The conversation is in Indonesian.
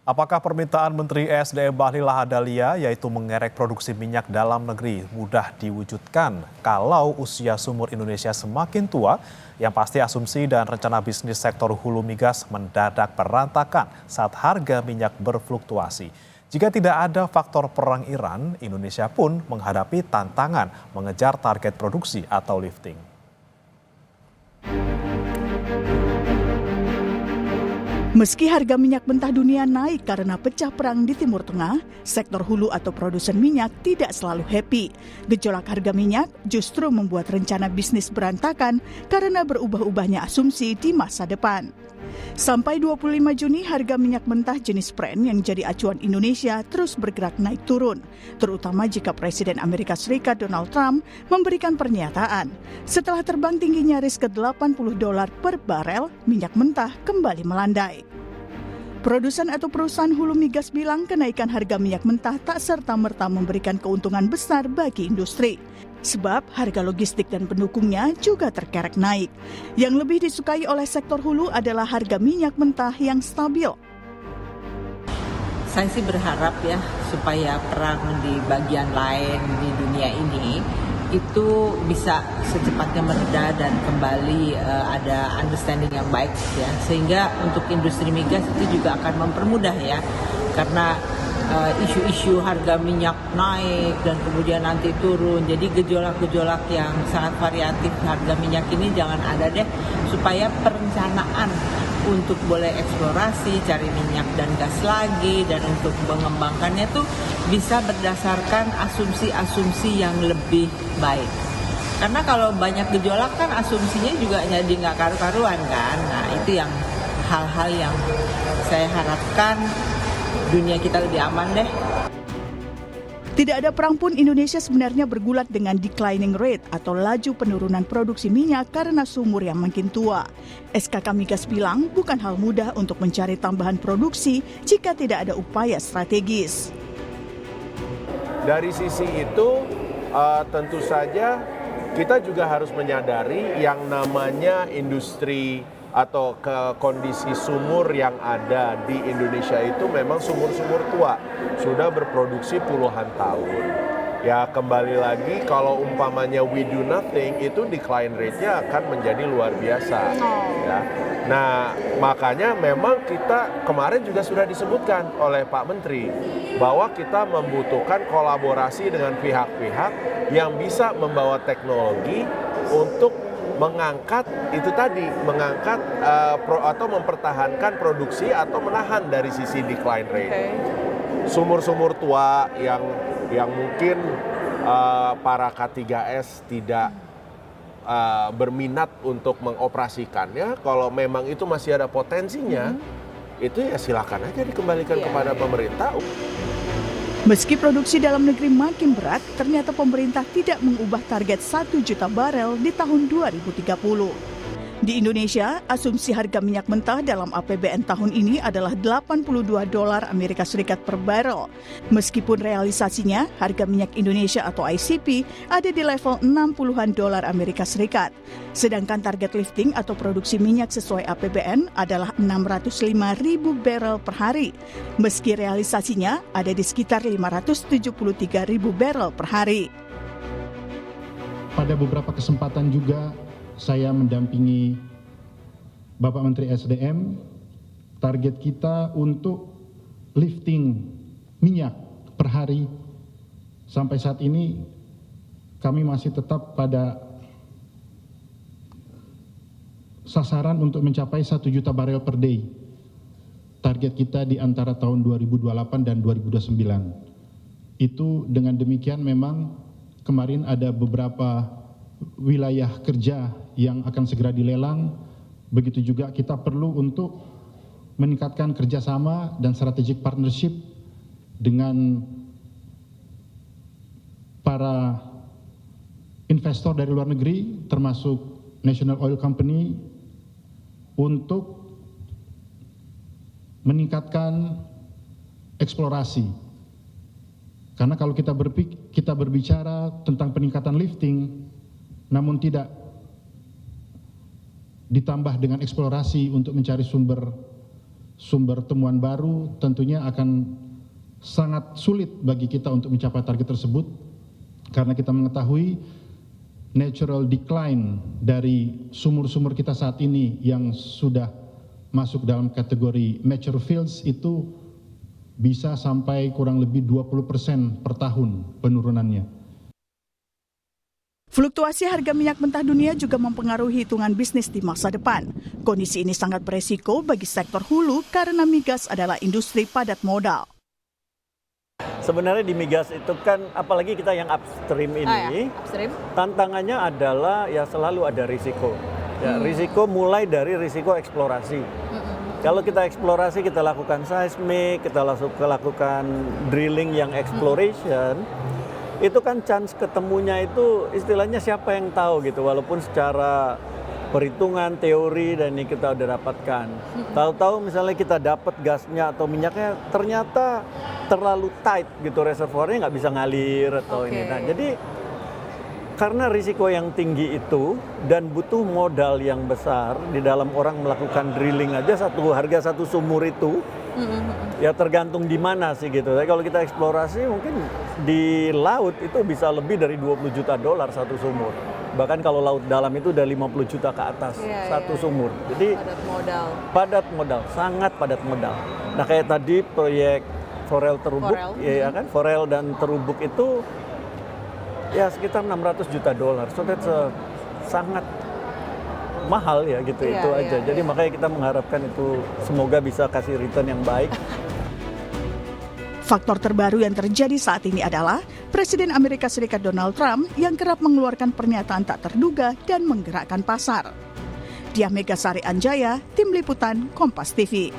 Apakah permintaan Menteri ESDM Bahlil Lahadalia yaitu mengerek produksi minyak dalam negeri mudah diwujudkan kalau usia sumur Indonesia semakin tua? Yang pasti asumsi dan rencana bisnis sektor hulu migas mendadak berantakan saat harga minyak berfluktuasi. Jika tidak ada faktor perang Iran, Indonesia pun menghadapi tantangan mengejar target produksi atau lifting. Meski harga minyak mentah dunia naik karena pecah perang di Timur Tengah, sektor hulu atau produsen minyak tidak selalu happy. Gejolak harga minyak justru membuat rencana bisnis berantakan karena berubah-ubahnya asumsi di masa depan. Sampai 25 Juni harga minyak mentah jenis Brent yang jadi acuan Indonesia terus bergerak naik turun, terutama jika Presiden Amerika Serikat Donald Trump memberikan pernyataan. Setelah terbang tinggi nyaris ke $80 per barel, minyak mentah kembali melandai. Produsen atau perusahaan hulu migas bilang kenaikan harga minyak mentah tak serta-merta memberikan keuntungan besar bagi industri. Sebab harga logistik dan pendukungnya juga terkerek naik. Yang lebih disukai oleh sektor hulu adalah harga minyak mentah yang stabil. Saya sih berharap ya supaya perang di bagian lain di dunia ini itu bisa secepatnya mereda dan kembali ada understanding yang baik ya, sehingga untuk industri migas itu juga akan mempermudah ya, karena isu-isu harga minyak naik dan kemudian nanti turun, jadi gejolak-gejolak yang sangat variatif harga minyak ini jangan ada deh, supaya perencanaan untuk boleh eksplorasi, cari minyak dan gas lagi, dan untuk mengembangkannya tuh bisa berdasarkan asumsi-asumsi yang lebih baik. Karena kalau banyak gejolak kan asumsinya juga jadi nggak karu-karuan kan. Nah itu yang hal-hal yang saya harapkan dunia kita lebih aman deh. Tidak ada perang pun Indonesia sebenarnya bergulat dengan declining rate atau laju penurunan produksi minyak karena sumur yang makin tua. SKK Migas bilang bukan hal mudah untuk mencari tambahan produksi jika tidak ada upaya strategis. Dari sisi itu tentu saja kita juga harus menyadari yang namanya industri atau ke kondisi sumur yang ada di Indonesia itu memang sumur-sumur tua, sudah berproduksi puluhan tahun. Ya kembali lagi kalau umpamanya we do nothing itu decline rate-nya akan menjadi luar biasa. Ya. Nah makanya memang kita kemarin juga sudah disebutkan oleh Pak Menteri bahwa kita membutuhkan kolaborasi dengan pihak-pihak yang bisa membawa teknologi untuk mengangkat itu tadi, mengangkat atau mempertahankan produksi atau menahan dari sisi decline rate. Sumur-sumur tua yang mungkin para K3S tidak berminat untuk mengoperasikannya, kalau memang itu masih ada potensinya, itu ya silakan aja dikembalikan kepada pemerintah. Meski produksi dalam negeri makin berat, ternyata pemerintah tidak mengubah target 1 juta barel di tahun 2030. Di Indonesia, asumsi harga minyak mentah dalam APBN tahun ini adalah $82 Amerika Serikat per barel. Meskipun realisasinya, harga minyak Indonesia atau ICP ada di level $60-an Amerika Serikat. Sedangkan target lifting atau produksi minyak sesuai APBN adalah 605.000 barel per hari. Meski realisasinya ada di sekitar 573.000 barel per hari. Pada beberapa kesempatan juga saya mendampingi Bapak Menteri SDM, target kita untuk lifting minyak per hari sampai saat ini kami masih tetap pada sasaran untuk mencapai 1 juta barel per day. Target kita di antara tahun 2028 dan 2029. Itu dengan demikian memang kemarin ada beberapa wilayah kerja yang akan segera dilelang, begitu juga kita perlu untuk meningkatkan kerjasama dan strategic partnership dengan para investor dari luar negeri, termasuk National Oil Company, untuk meningkatkan eksplorasi. Karena kalau kita berbicara tentang peningkatan lifting, namun tidak ditambah dengan eksplorasi untuk mencari sumber temuan baru, tentunya akan sangat sulit bagi kita untuk mencapai target tersebut karena kita mengetahui natural decline dari sumur-sumur kita saat ini yang sudah masuk dalam kategori mature fields itu bisa sampai kurang lebih 20% per tahun penurunannya. Fluktuasi harga minyak mentah dunia juga mempengaruhi hitungan bisnis di masa depan. Kondisi ini sangat beresiko bagi sektor hulu karena migas adalah industri padat modal. Sebenarnya di migas itu kan, apalagi kita yang upstream ini, tantangannya adalah ya selalu ada risiko. Ya, risiko mulai dari risiko eksplorasi. Kalau kita eksplorasi, kita lakukan seismik, kita lakukan drilling yang exploration, itu kan chance ketemunya itu istilahnya siapa yang tahu gitu, walaupun secara perhitungan, teori, dan ini kita udah dapatkan. Tahu-tahu misalnya kita dapat gasnya atau minyaknya ternyata terlalu tight gitu, reservoirnya nggak bisa ngalir atau ini. Nah, jadi karena risiko yang tinggi itu dan butuh modal yang besar di dalam orang melakukan drilling aja, harga satu sumur itu ya tergantung di mana sih gitu. Tapi kalau kita eksplorasi mungkin di laut itu bisa lebih dari $20 juta satu sumur. Bahkan kalau laut dalam itu udah 50 juta ke atas satu sumur. Jadi padat modal, sangat padat modal. Nah, kayak tadi proyek Forel Terubuk, ya kan? Forel dan Terubuk itu ya sekitar $600 juta. So that's sangat mahal ya gitu, itu aja. Jadi makanya kita mengharapkan itu semoga bisa kasih return yang baik. Faktor terbaru yang terjadi saat ini adalah Presiden Amerika Serikat Donald Trump yang kerap mengeluarkan pernyataan tak terduga dan menggerakkan pasar. Diah Megasari Anjaya, Tim Liputan, Kompas TV.